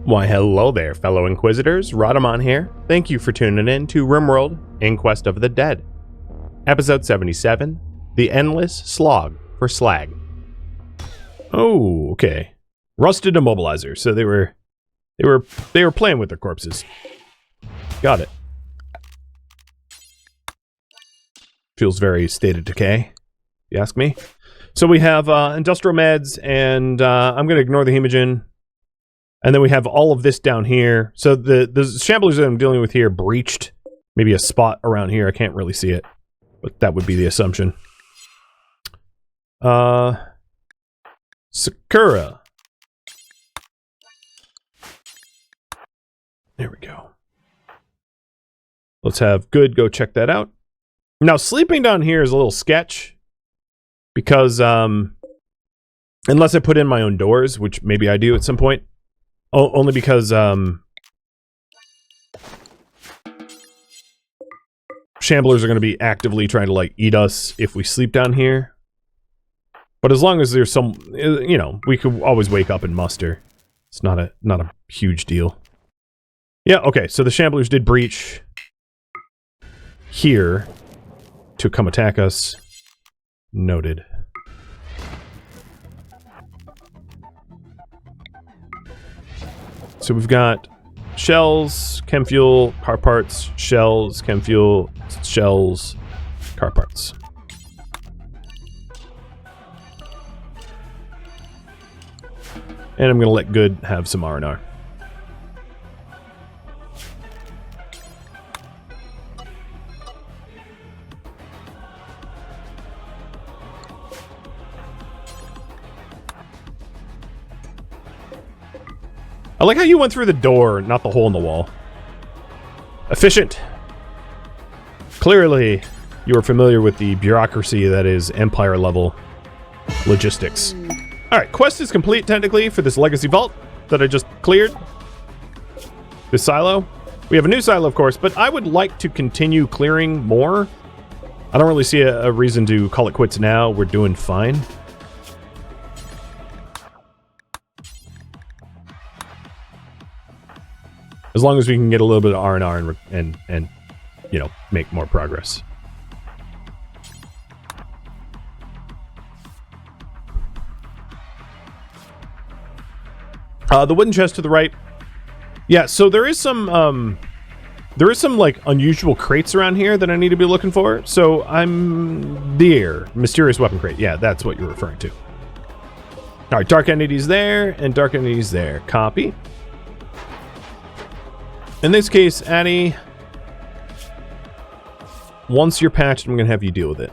Why hello there, fellow Inquisitors, Rhadamant here. Thank you for tuning in to RimWorld, Inquest of the Dead. Episode 77, The Endless Slog for Slag. Oh, okay. Rusted immobilizer, so they were playing with their corpses. Got it. Feels very state of decay, if you ask me. So we have industrial meds, and I'm going to ignore the hemogen. And then we have all of this down here. So the shamblers that I'm dealing with here breached. Maybe a spot around here. I can't really see it. But that would be the assumption. Sakura. There we go. Let's have Good go check that out. Now, sleeping down here is a little sketch. Because, unless I put in my own doors, which maybe I do at some point. Only because, shamblers are going to be actively trying to, like, eat us if we sleep down here. But as long as there's some, you know, we could always wake up and muster. It's not a huge deal. Yeah, okay, so the shamblers did breach here to come attack us. Noted. So we've got shells, chem fuel, car parts, shells, chem fuel, shells, car parts. And I'm going to let Good have some R&R. I like how you went through the door, not the hole in the wall. Efficient. Clearly, you are familiar with the bureaucracy that is Empire level logistics. Alright, quest is complete technically for this legacy vault that I just cleared. This silo. We have a new silo, of course, but I would like to continue clearing more. I don't really see a reason to call it quits now. We're doing fine. As long as we can get a little bit of R&R and you know, make more progress. The wooden chest to the right. Yeah, so there is some like unusual crates around here that I need to be looking for. So I'm there. Mysterious weapon crate. Yeah, that's what you're referring to. All right, dark entities there and dark entities there. Copy. In this case, Addie, once you're patched, I'm going to have you deal with it.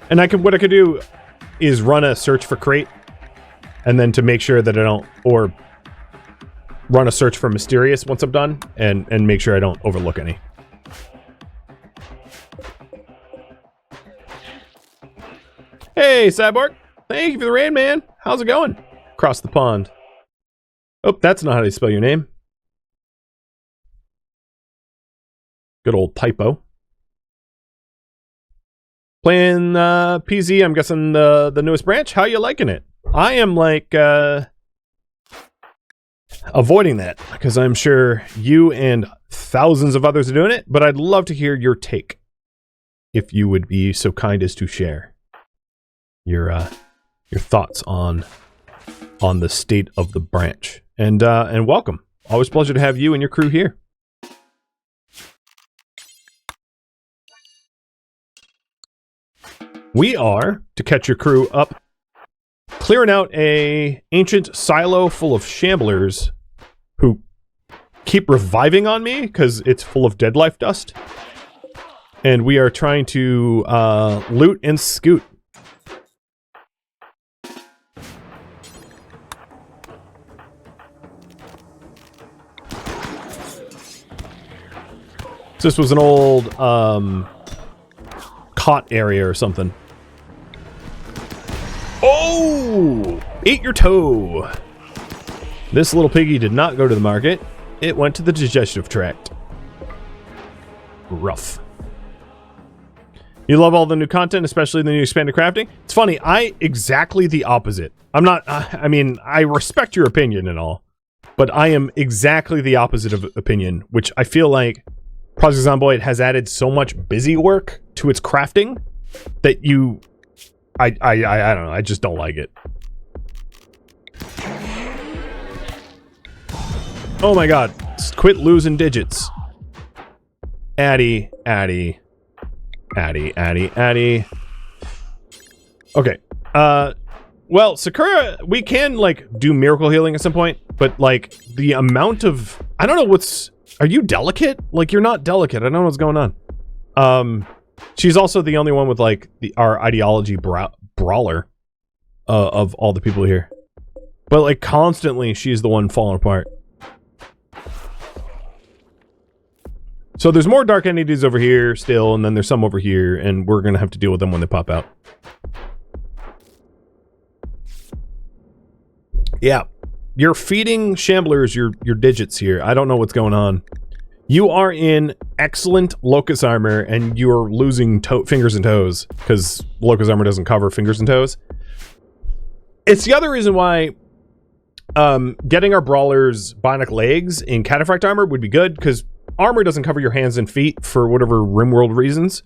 And what I could do is run a search for crate, and then to make sure that I don't, or run a search for mysterious once I'm done, and make sure I don't overlook any. Hey, Cyborg! Thank you for the raid, man! How's it going? Across the pond. Oh, that's not how you spell your name. Good old typo. Playing PZ, I'm guessing the newest branch. How you liking it? I am, like, avoiding that, because I'm sure you and thousands of others are doing it, but I'd love to hear your take, if you would be so kind as to share your thoughts on the state of the branch. And welcome. Always a pleasure to have you and your crew here. We are, to catch your crew up, clearing out a ancient silo full of shamblers who keep reviving on me because it's full of dead life dust. And we are trying to loot and scoot. This was an old cot area or something. Oh! Ate your toe! This little piggy did not go to the market. It went to the digestive tract. Rough. You love all the new content, especially the new expanded crafting? It's funny, exactly the opposite. I'm not, I mean, I respect your opinion and all, but I am exactly the opposite of opinion, which I feel like Project Zomboid has added so much busy work to its crafting that I don't know, I just don't like it. Oh my god, quit losing digits. Addy. Okay. Well, Sakura, we can, like, do miracle healing at some point, but, like, the amount of... I don't know what's... Are you delicate? Like, you're not delicate. I don't know what's going on. She's also the only one with, like, our ideology brawler of all the people here. But, like, constantly, she's the one falling apart. So there's more dark entities over here still, and then there's some over here, and we're gonna have to deal with them when they pop out. Yeah. You're feeding shamblers your digits here. I don't know what's going on. You are in excellent locust armor, and you're losing fingers and toes, because locust armor doesn't cover fingers and toes. It's the other reason why getting our brawlers bionic legs in cataphract armor would be good, because armor doesn't cover your hands and feet for whatever RimWorld reasons.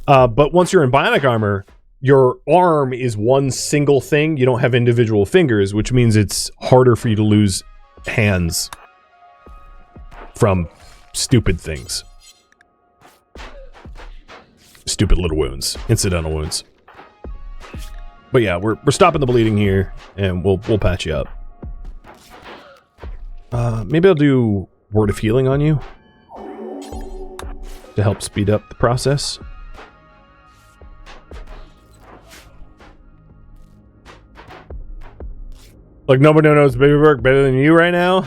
But once you're in bionic armor, your arm is one single thing. You don't have individual fingers, which means it's harder for you to lose hands from stupid things. Stupid little wounds. Incidental wounds. But yeah, we're stopping the bleeding here, and we'll patch you up. Maybe I'll do Word of Healing on you to help speed up the process. Like, nobody knows baby work better than you right now?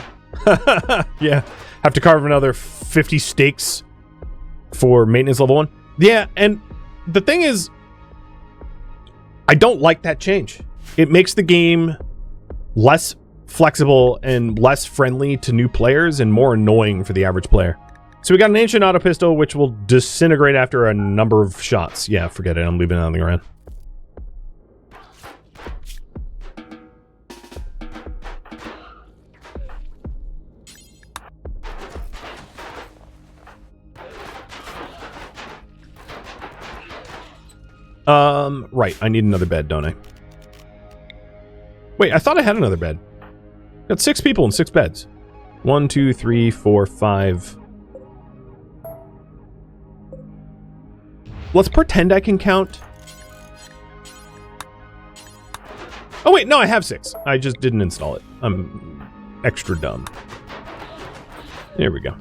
Yeah. Have to carve another 50 steaks for maintenance level 1. Yeah, and the thing is, I don't like that change. It makes the game less flexible and less friendly to new players and more annoying for the average player. So we got an ancient auto pistol, which will disintegrate after a number of shots. Yeah, forget it. I'm leaving it on the ground. Right. I need another bed, don't I? Wait, I thought I had another bed. Got 6 people in 6 beds. 1, 2, 3, 4, 5. Let's pretend I can count. Oh wait, no, I have 6. I just didn't install it. I'm extra dumb. There we go.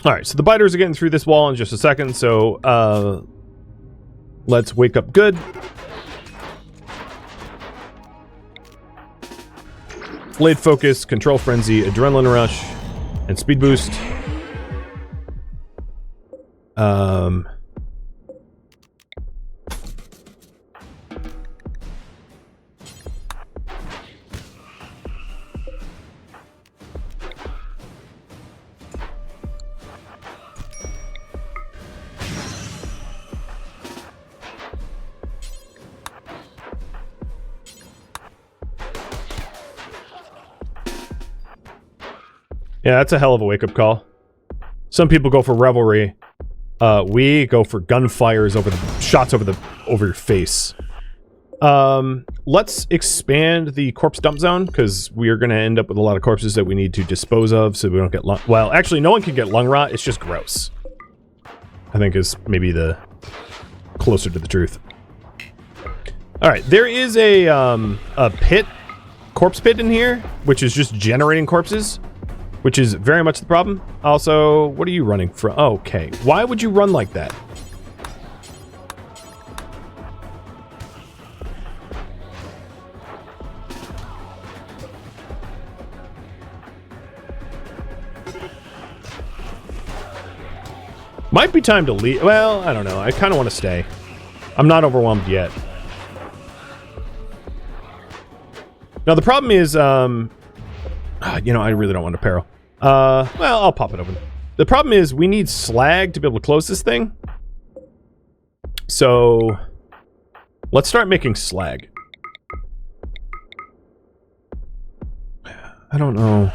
Alright, so the biters are getting through this wall in just a second, so let's wake up good. Blade Focus, Control Frenzy, Adrenaline Rush, and Speed Boost. Yeah, that's a hell of a wake-up call. Some people go for revelry. We go for gunfires over the shots over your face. Let's expand the corpse dump zone, because we are going to end up with a lot of corpses that we need to dispose of, so we don't get lung. Well, actually, no one can get lung rot. It's just gross. I think is maybe the closer to the truth. All right, there is a pit, corpse pit in here, which is just generating corpses. Which is very much the problem. Also, what are you running from? Oh, okay. Why would you run like that? Might be time to leave. Well, I don't know. I kind of want to stay. I'm not overwhelmed yet. Now, the problem is, You know, I really don't want to peril. Well, I'll pop it open. The problem is we need slag to be able to close this thing. So let's start making slag. I don't know.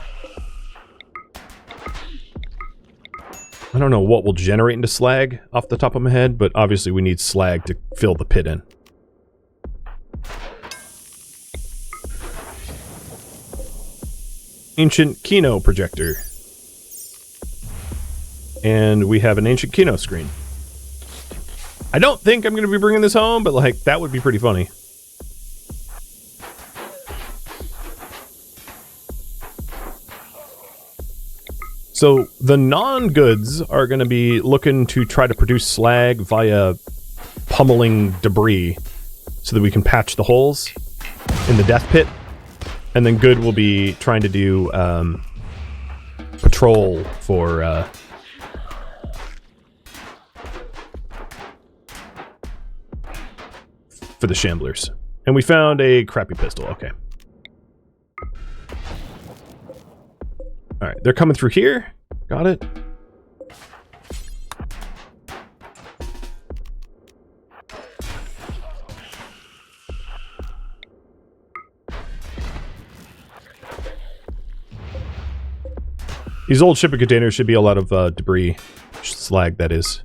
I don't know what will generate into slag off the top of my head, but obviously we need slag to fill the pit in. Ancient Kino projector. And we have an ancient Kino screen. I don't think I'm going to be bringing this home, but like, that would be pretty funny. So the non-goods are going to be looking to try to produce slag via pummeling debris so that we can patch the holes in the death pit. And then good will be trying to do patrol for the shamblers. And we found a crappy pistol. Okay. Alright, they're coming through here. Got it. These old shipping containers should be a lot of debris. Slag, that is.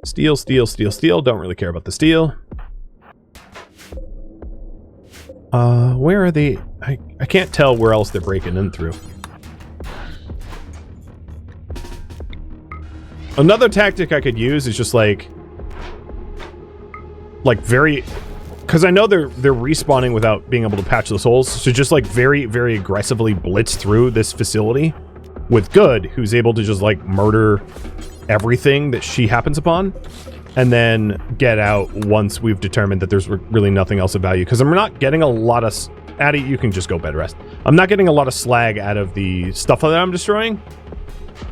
Steel, steel, steel, steel. Don't really care about the steel. Where are they? I can't tell where else they're breaking in through. Another tactic I could use is just like very, because I know they're respawning without being able to patch those holes. So just like very, very aggressively blitz through this facility with Good, who's able to just like murder everything that she happens upon. And then get out once we've determined that there's really nothing else of value. Because I'm not getting a lot of... Addy, you can just go bed rest. I'm not getting a lot of slag out of the stuff that I'm destroying.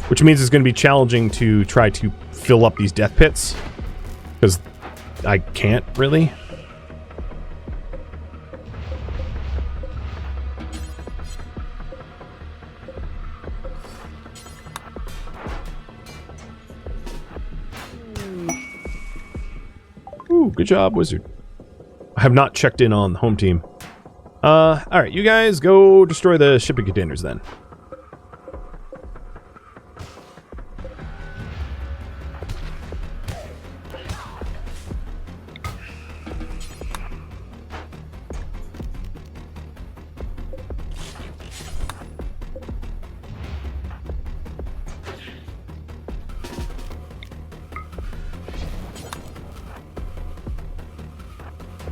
Which means it's going to be challenging to try to fill up these death pits. Because I can't, really. Ooh, good job, wizard. I have not checked in on the home team. Alright, you guys go destroy the shipping containers then.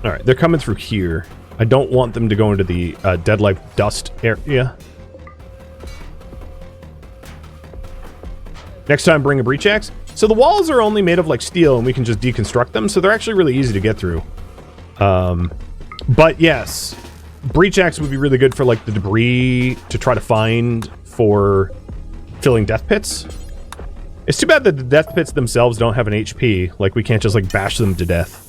Alright, they're coming through here. I don't want them to go into the dead life dust area. Next time, bring a breach axe. So the walls are only made of like steel and we can just deconstruct them, so they're actually really easy to get through. But yes, breach axe would be really good for like the debris to try to find for filling death pits. It's too bad that the death pits themselves don't have an HP. Like we can't just like bash them to death.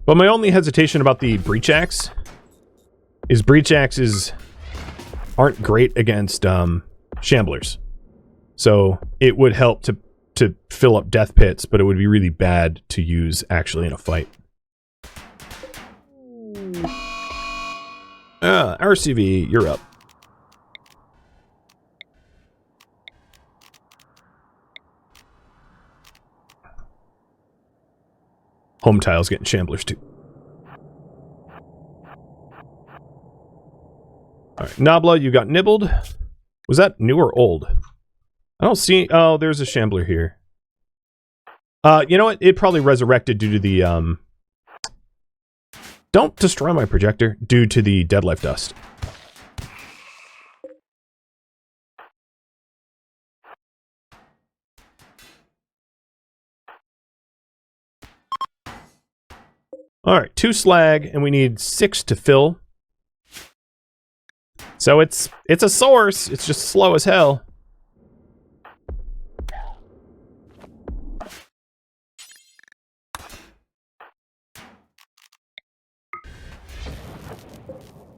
But my only hesitation about the breach axe is breach axes aren't great against shamblers. So it would help to fill up death pits, but it would be really bad to use actually in a fight. RCV, you're up. Home tile's getting shamblers too. Alright, Nabla, you got nibbled. Was that new or old? I don't see... Oh, there's a shambler here. You know what? It probably resurrected due to the, Don't destroy my projector. Due to the dead life dust. All right, 2 slag, and we need 6 to fill. So it's a source. It's just slow as hell.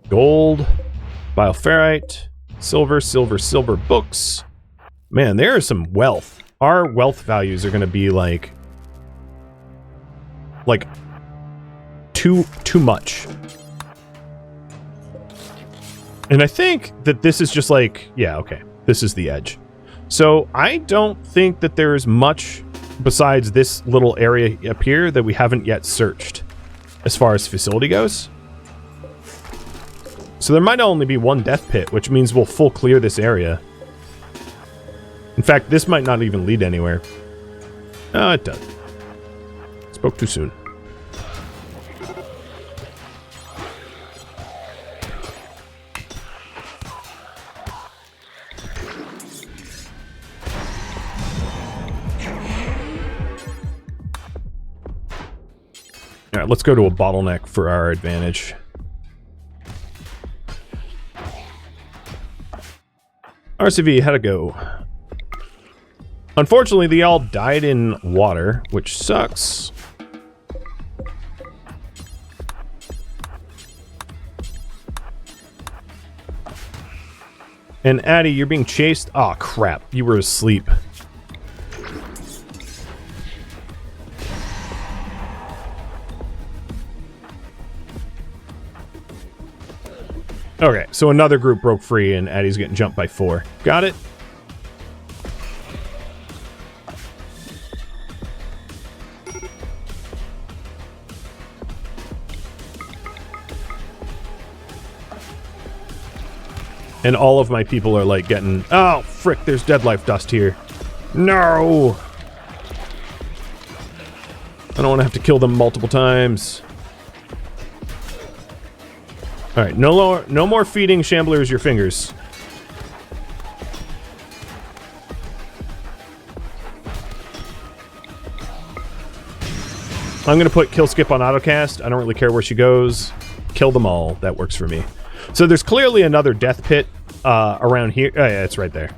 Gold, bioferrite, silver, silver, silver books. Man, there is some wealth. Our wealth values are going to be like too much. And I think that this is just like, yeah, okay, this is the edge. So I don't think that there is much besides this little area up here that we haven't yet searched as far as facility goes. So there might only be 1 death pit, which means we'll full clear this area. In fact, this might not even lead anywhere. Oh, it does. Spoke too soon. All right, let's go to a bottleneck for our advantage. RCV, how'd it go? Unfortunately, they all died in water, which sucks. And Addy, you're being chased? Aw, crap. You were asleep. Okay, so another group broke free and Addy's getting jumped by 4. Got it? And all of my people are like getting... Oh, frick, there's dead life dust here. No! I don't want to have to kill them multiple times. Alright, no more feeding Shamblers your fingers. I'm gonna put kill skip on autocast. I don't really care where she goes. Kill them all. That works for me. So there's clearly another death pit around here. Oh yeah, it's right there.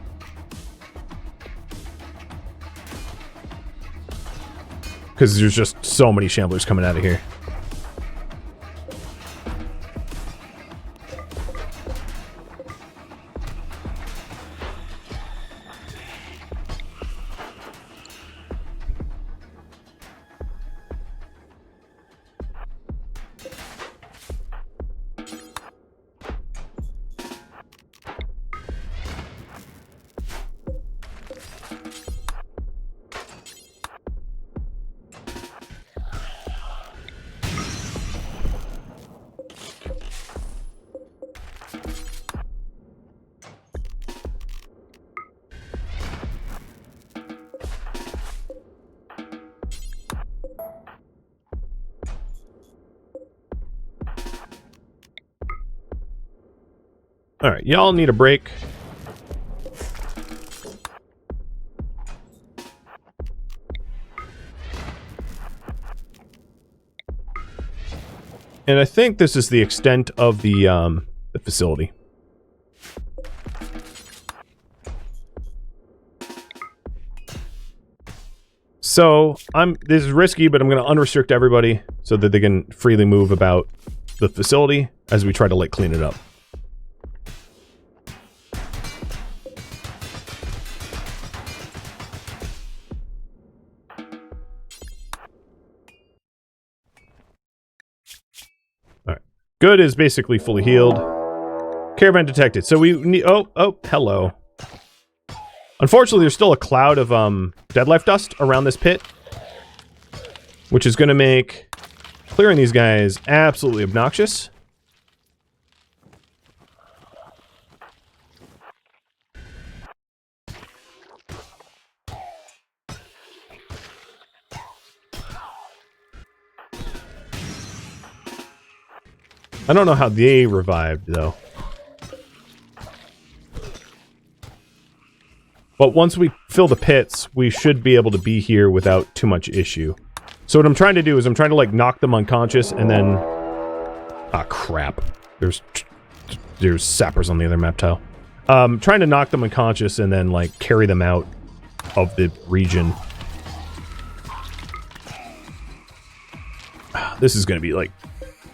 Because there's just so many Shamblers coming out of here. Alright, y'all need a break. And I think this is the extent of the facility. So, this is risky, but I'm going to unrestrict everybody so that they can freely move about the facility as we try to, like, clean it up. Good is basically fully healed. Caravan detected. So we need... Oh, hello. Unfortunately, there's still a cloud of dead life dust around this pit, which is going to make clearing these guys absolutely obnoxious. I don't know how they revived, though. But once we fill the pits, we should be able to be here without too much issue. So what I'm trying to do is I'm trying to, like, knock them unconscious and then... Ah, crap. There's sappers on the other map tile. Trying to knock them unconscious and then, like, carry them out of the region. This is going to be, like,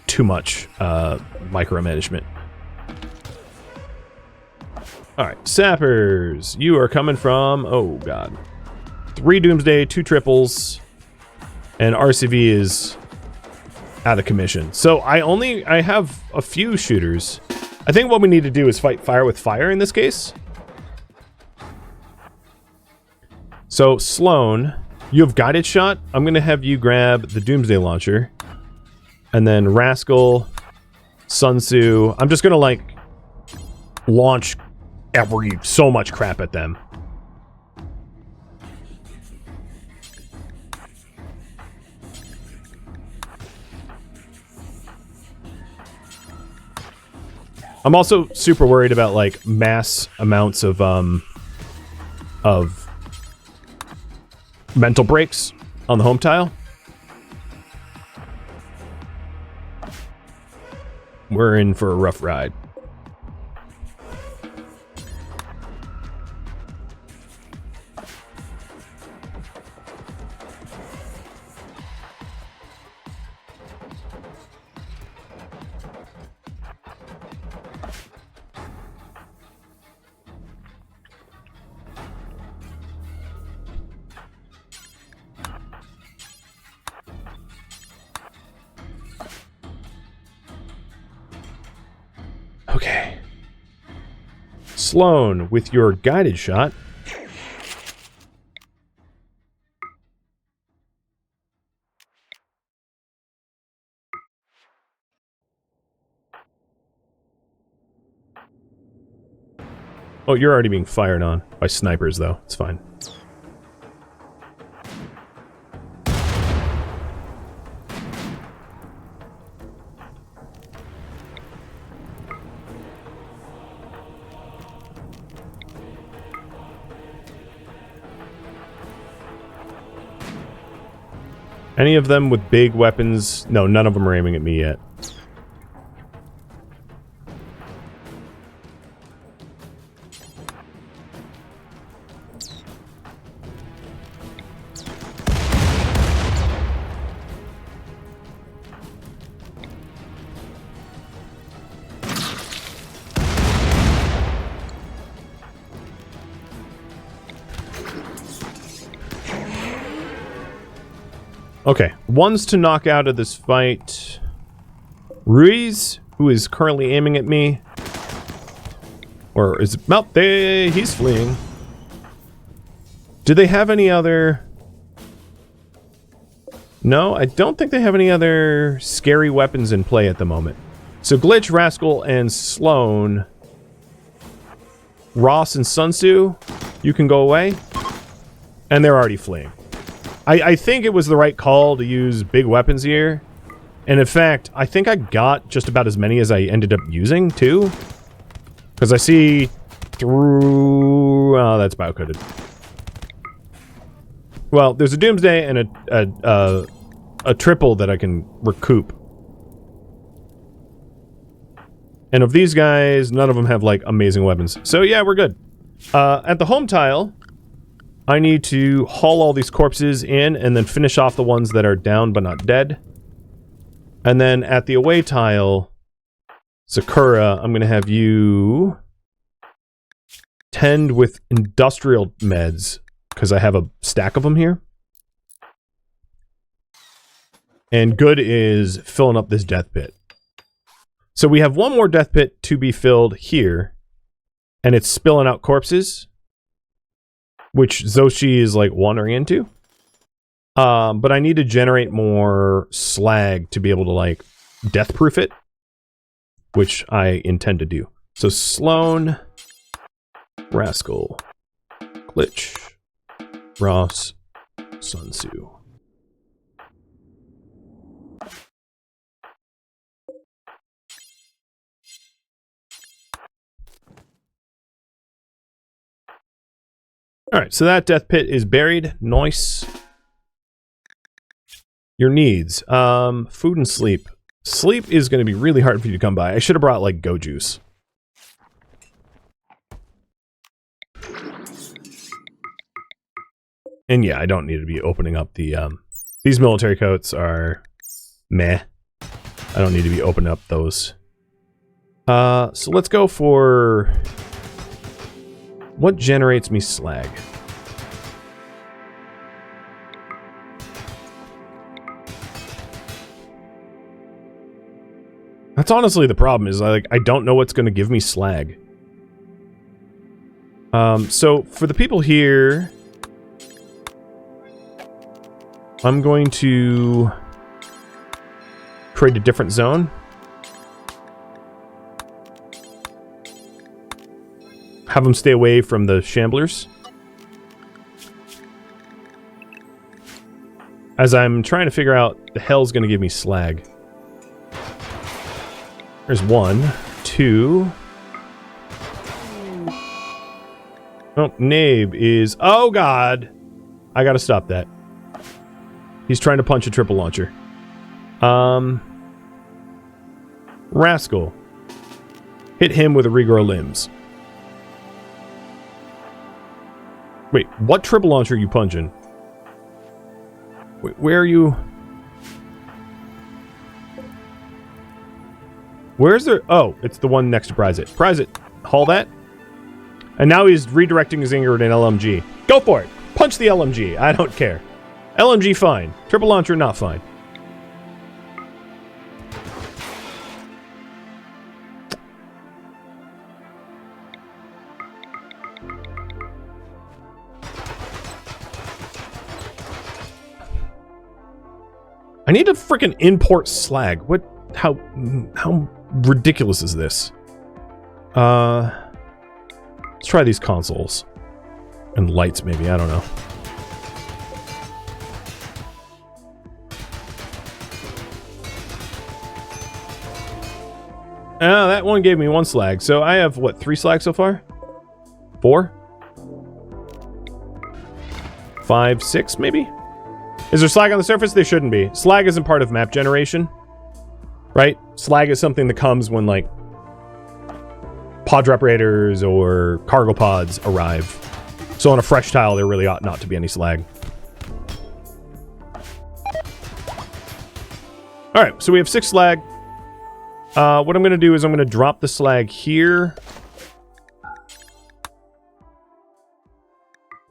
too much micromanagement. Alright, sappers. You are coming from... Oh, God. 3 Doomsday, 2 triples, and RCV is out of commission. So I have a few shooters. I think what we need to do is fight fire with fire in this case. So, Sloan, you have guided shot. I'm going to have you grab the Doomsday launcher. And then Rascal, Sun Tzu. I'm just going to, like, launch so much crap at them. I'm also super worried about, like, mass amounts of mental breaks on the home tile. We're in for a rough ride. Okay. Sloan, with your guided shot. Oh, you're already being fired on by snipers, though. It's fine. Any of them with big weapons? No, none of them are aiming at me yet. Okay, one's to knock out of this fight. Ruiz, who is currently aiming at me. Or is it... Well, he's fleeing. Do they have any other... No, I don't think they have any other scary weapons in play at the moment. So Glitch, Rascal, and Sloan. Ross and Sun Tzu, you can go away. And they're already fleeing. I think it was the right call to use big weapons here. And in fact, I think I got just about as many as I ended up using, too. Because I see through... Oh, that's biocoded. Well, there's a Doomsday and a triple that I can recoup. And of these guys, none of them have, like, amazing weapons. So, yeah, we're good. At the home tile... I need to haul all these corpses in and then finish off the ones that are down but not dead. And then at the away tile, Sakura, I'm going to have you tend with industrial meds because I have a stack of them here. And Good is filling up this death pit. So we have one more death pit to be filled here, and it's spilling out corpses, which Zoshi is, like, wandering into. But I need to generate more slag to be able to, like, death-proof it, which I intend to do. So Sloan, Rascal, Glitch, Ross, Sun Tzu. Alright, so that death pit is buried. Nice. Your needs. Food and sleep. Sleep is going to be really hard for you to come by. I should have brought, like, go juice. And yeah, I don't need to be opening up the, these military coats are meh. I don't need to be opening up those. So let's go for... What generates me slag? That's honestly the problem, is I don't know what's going to give me slag. So for the people here, I'm going to create a different zone. Have them stay away from the shamblers. As I'm trying to figure out the hell's going to give me slag. There's 1, 2. Oh, Nabe is... Oh, God! I gotta stop that. He's trying to punch a triple launcher. Rascal. Hit him with a regrow limbs. Wait, what triple launcher are you punching? Wait, where are you... Where's the... Oh, it's the one next to Prize It. Prize It. Haul that. And now he's redirecting his anger at an LMG. Go for it. Punch the LMG. I don't care. LMG, fine. Triple launcher, not fine. I need to freaking import slag. What? How ridiculous is this? Let's try these consoles. And lights, maybe. I don't know. That one gave me 1 slag. So I have, what, 3 slag so far? 4? 5, 6, maybe? Is there slag on the surface? There shouldn't be. Slag isn't part of map generation. Right? Slag is something that comes when, like, pod drop raiders or cargo pods arrive. So on a fresh tile, there really ought not to be any slag. Alright, so we have 6 slag. What I'm going to do is I'm going to drop the slag here.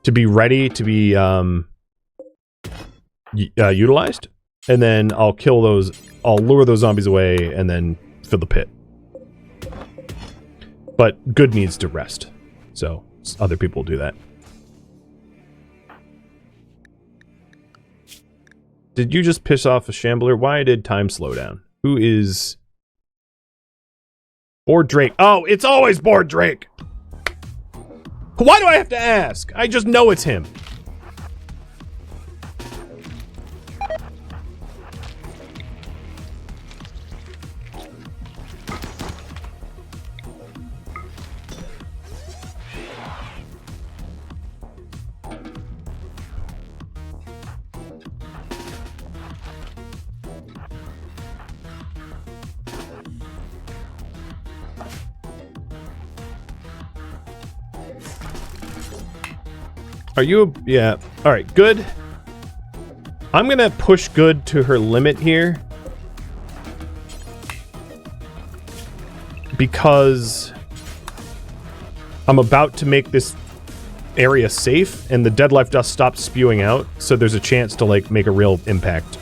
To be ready to be utilized. And then I'll kill those, I'll lure those zombies away and then fill the pit. But good needs to rest. So other people will do that. Did you just piss off a shambler? Why did time slow down? Who is... Bored Drake. Oh, it's always Bored Drake! Why do I have to ask? I just know it's him. Are you... Yeah. Alright, good. I'm gonna push good to her limit here. Because... I'm about to make this area safe, and the dead life dust stops spewing out, so there's a chance to, like, make a real impact.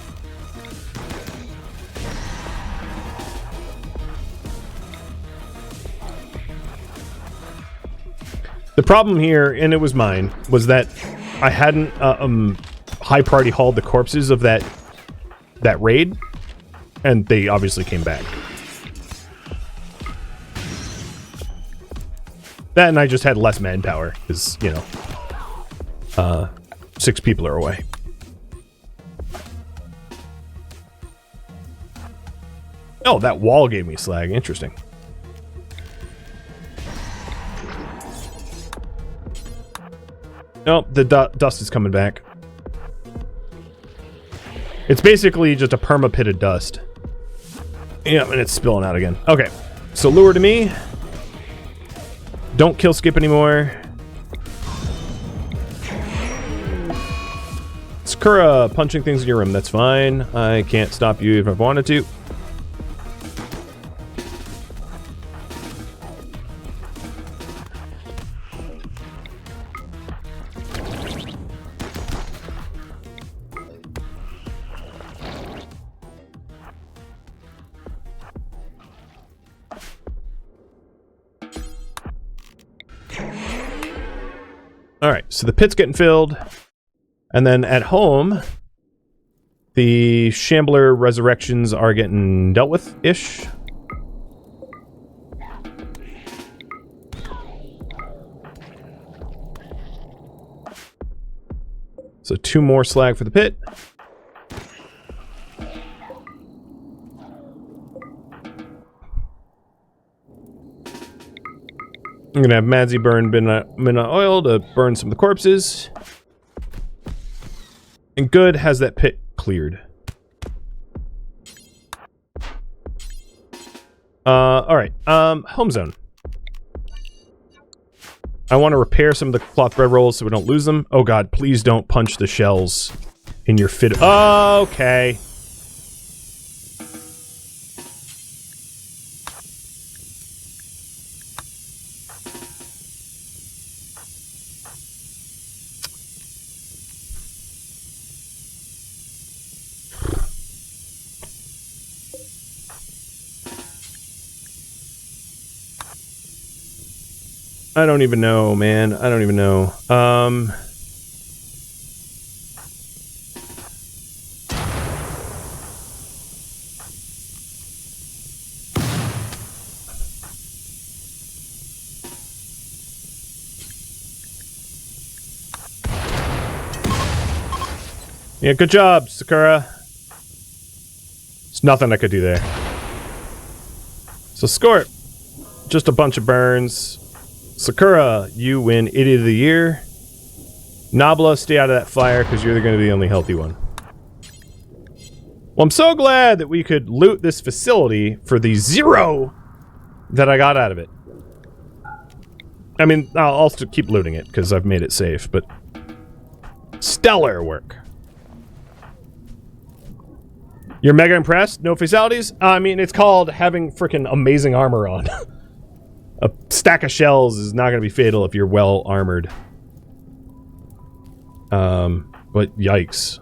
The problem here, and it was mine, was that I hadn't high priority hauled the corpses of that raid, and they obviously came back. That, and I just had less manpower, because, you know, 6 people are away. Oh, that wall gave me slag. Interesting. Nope, the dust is coming back. It's basically just a perma pit of dust. Yeah, and it's spilling out again. Okay, so lure to me. Don't kill Skip anymore. Sakura punching things in your room. That's fine. I can't stop you if I wanted to. Alright, so the pit's getting filled. And then at home, the Shambler resurrections are getting dealt with-ish. So 2 more slag for the pit. I'm gonna have Madsy burn midnight oil to burn some of the corpses. And good has that pit cleared. Alright, home zone. I want to repair some of the cloth bread rolls so we don't lose them. Oh god, please don't punch the shells in your fit. Okay. I don't even know, man. I don't even know. Yeah, good job, Sakura. There's nothing I could do there. So score it. Just a bunch of burns. Sakura, you win Idiot of the Year. Nabla, stay out of that fire because you're going to be the only healthy one. Well, I'm so glad that we could loot this facility for the 0 that I got out of it. I mean, I'll also keep looting it because I've made it safe, but stellar work. You're mega impressed? No fatalities? I mean, it's called having freaking amazing armor on. A stack of shells is not going to be fatal if you're well armored. But yikes.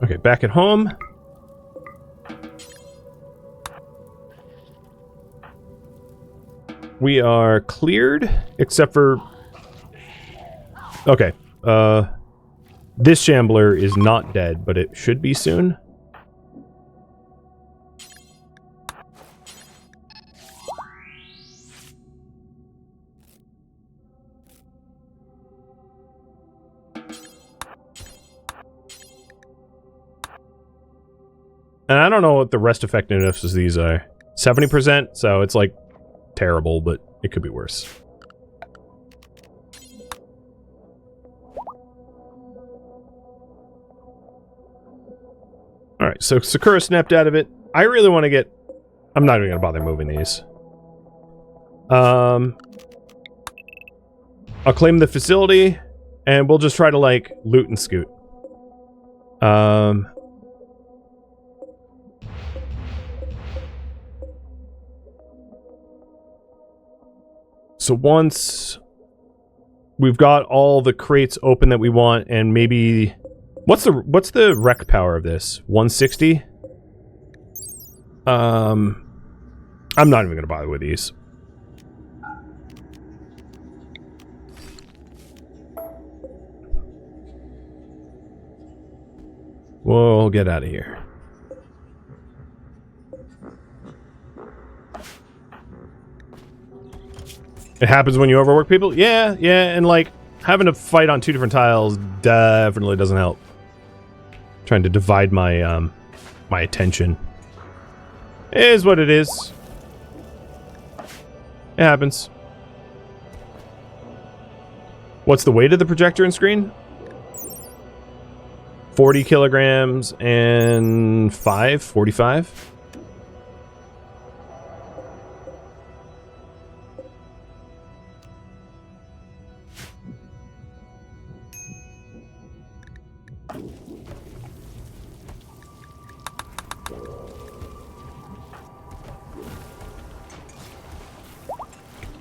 Okay, back at home. We are cleared, except for... Okay, this Shambler is not dead, but it should be soon. And I don't know what the rest effectiveness of these are. 70%, so it's like terrible, but it could be worse. Alright, so Sakura snapped out of it. I really want to get... I'm not even going to bother moving these. I'll claim the facility, and we'll just try to, like, loot and scoot. So once we've got all the crates open that we want, and maybe... What's the rec power of this? 160? I'm not even gonna bother with these. We'll get out of here. It happens when you overwork people? Yeah, and like, having to fight on 2 different tiles definitely doesn't help. Trying to divide my my attention. It is what it is. It happens. What's the weight of the projector and screen? 40 kilograms and 45.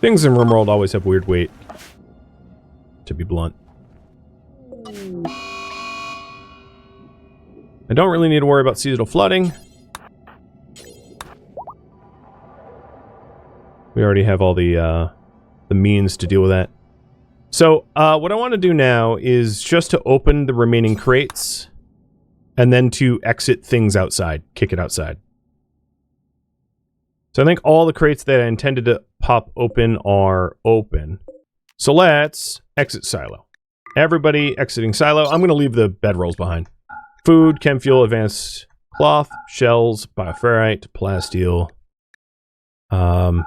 Things in RimWorld always have weird weight, to be blunt. I don't really need to worry about seasonal flooding. We already have all the means to deal with that. So, what I want to do now is just to open the remaining crates, and then to exit things outside, kick it outside. So I think all the crates that I intended to pop open are open. So let's exit silo. Everybody exiting silo. I'm going to leave the bedrolls behind. Food, chem fuel, advanced cloth, shells, bioferrite, plasteel. I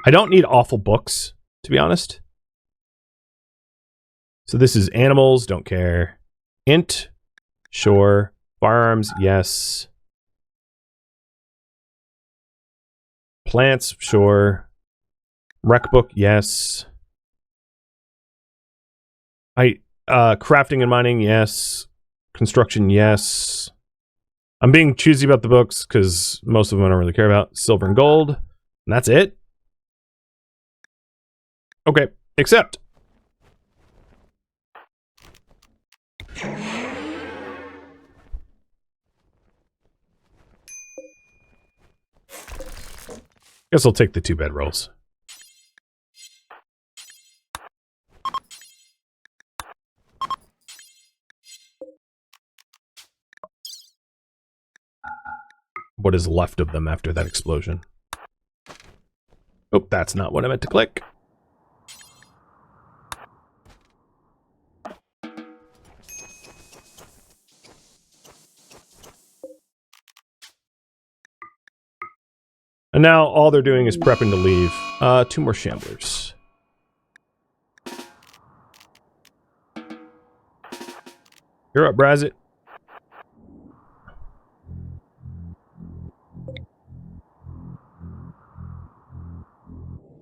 don't need awful books, to be honest. So this is animals, don't care. Int, sure. Firearms, yes. Plants, sure. Rec book, yes. Crafting and mining, yes. Construction, yes. I'm being choosy about the books because most of them I don't really care about. Silver and gold. And that's it. Okay, accept. Guess I'll take the 2 bedrolls. What is left of them after that explosion? Oh, that's not what I meant to click. And now all they're doing is prepping to leave. 2 more shamblers. You're up, Brazit.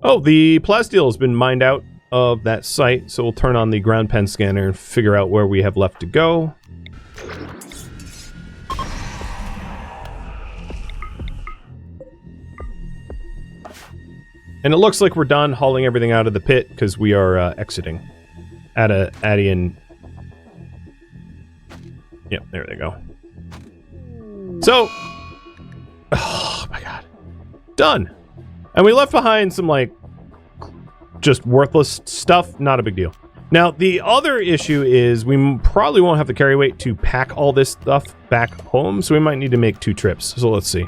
Oh, the plasteel has been mined out of that site, so we'll turn on the ground pen scanner and figure out where we have left to go. And it looks like we're done hauling everything out of the pit because we are exiting. Yep, there they go. So, oh my god, done. And we left behind some like just worthless stuff. Not a big deal. Now the other issue is we probably won't have the carry weight to pack all this stuff back home, so we might need to make 2 trips. So let's see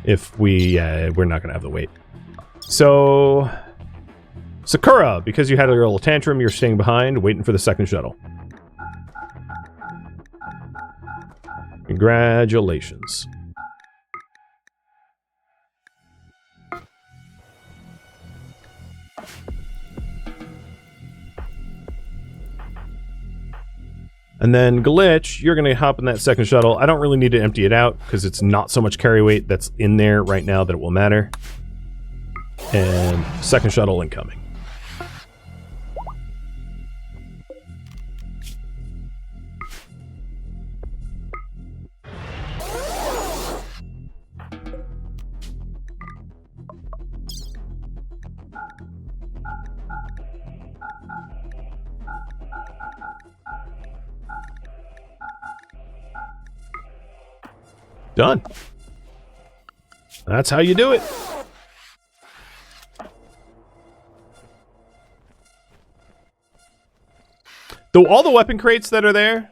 if we're not gonna have the weight. So, Sakura, because you had a little tantrum, you're staying behind, waiting for the second shuttle. Congratulations. And then Glitch, you're going to hop in that second shuttle. I don't really need to empty it out because it's not so much carry weight that's in there right now that it will matter. And second shuttle incoming. Done. That's how you do it. Though all the weapon crates that are there,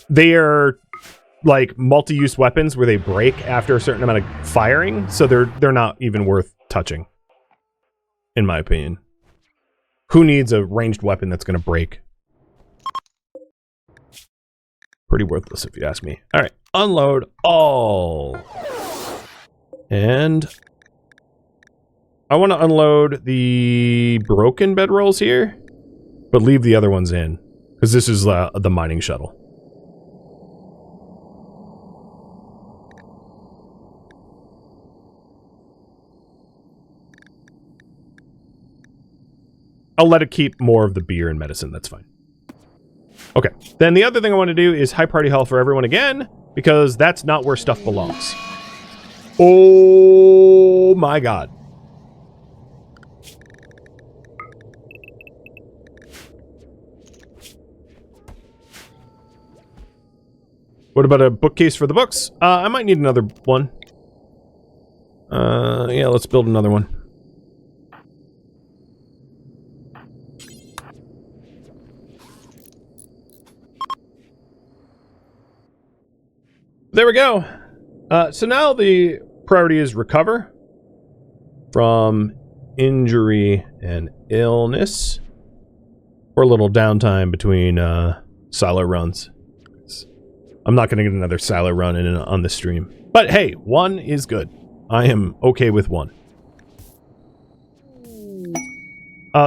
they are like multi-use weapons where they break after a certain amount of firing, so they're not even worth touching, in my opinion. Who needs a ranged weapon that's going to break? Pretty worthless if you ask me. All right, unload all. And I want to unload the broken bedrolls here, but leave the other ones in, because this is the mining shuttle. I'll let it keep more of the beer and medicine, that's fine. Okay, then the other thing I want to do is high party health for everyone again, because that's not where stuff belongs. Oh my god. What about a bookcase for the books? I might need another one. Yeah, let's build another one. There we go. So now the priority is recover from injury and illness, or a little downtime between silo runs. I'm not going to get another silo run in on this stream, but hey, one is good. I am okay with one.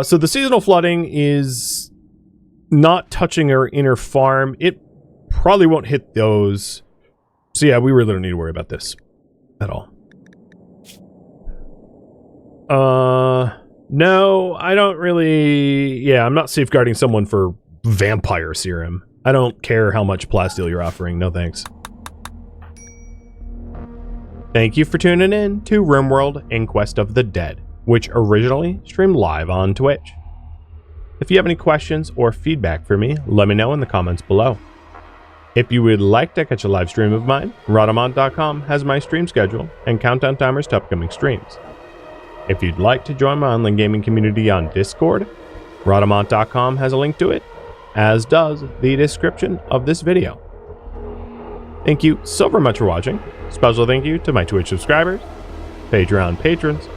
So the seasonal flooding is not touching our inner farm. It probably won't hit those. So yeah, we really don't need to worry about this at all. No, I don't really... Yeah, I'm not safeguarding someone for vampire serum. I don't care how much plasteel you're offering. No thanks. Thank you for tuning in to RimWorld Inquest of the Dead, which originally streamed live on Twitch. If you have any questions or feedback for me, let me know in the comments below. If you would like to catch a live stream of mine, Rhadamant.com has my stream schedule and countdown timers to upcoming streams. If you'd like to join my online gaming community on Discord, Rhadamant.com has a link to it, as does the description of this video. Thank you so very much for watching. Special thank you to my Twitch subscribers, Patreon patrons,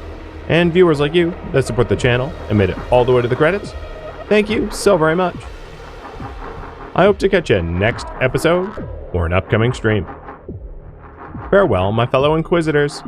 and viewers like you that support the channel and made it all the way to the credits. Thank you so very much. I hope to catch you next episode or an upcoming stream. Farewell, my fellow Inquisitors.